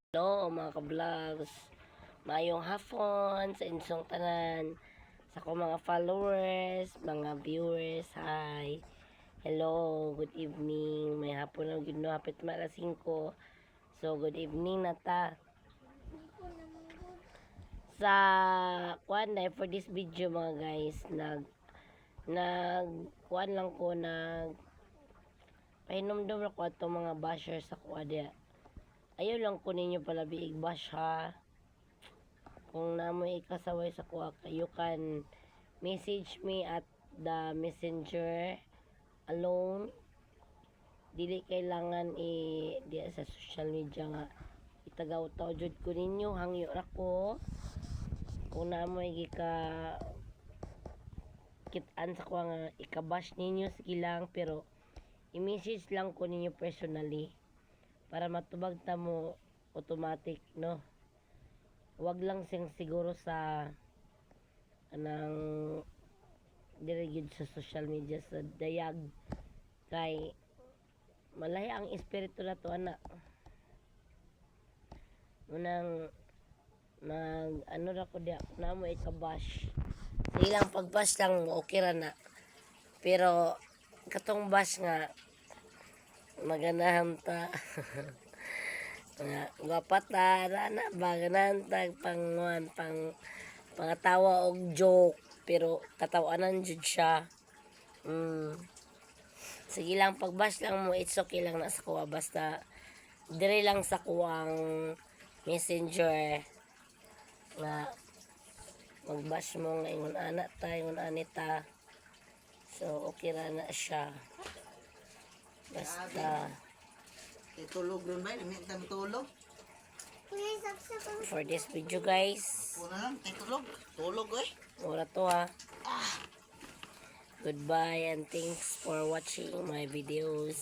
Hello mga ka-vlogs, mayong hapon sa inyong tanan, sa ko mga followers, mga viewers, hi, hello, good evening, may hapon ng gino, hapit alas 5, so good evening na ta. Sa kuan na for this video mga guys, kuan lang ko, pahinumdum ako itong mga bashers sa kuadya. Ayaw lang ko ninyo pala biig bash ha. Kung namoy ikasaway sa kuha, you can message me at the messenger alone. Dili kailangan di sa social media nga itagaw-taw jud ko ninyo, hangyo ra ko. Kung namoy gika kitaan sa kuha nga ikabash ninyo, sige lang, pero i-message lang ko ninyo personally para matubag ta mo automatic, no? Wag lang siyang siguro sa anang dirigid sa social media sa dayag, kay malahi ang espiritu na to, anak. Unang ano ra ko diya na mo ikabash, sige lang, pagbash lang okay ra na, pero katong bash nga maganahan ta nga gwapata na baganahan ta pangatawa og joke, pero katawanan jud siya. Sige lang, pagbash lang mo, it's okay lang na sa kuha, basta dire lang sa kuwang messenger nga magbash mo nga ingon anak ta, ingon anita, so okay ra na siya. Basta tulog nun ba? Limit na tulog. for this video guys, Puna lang, tulog. Tulog eh. wala to ha. Goodbye and thanks for watching my videos.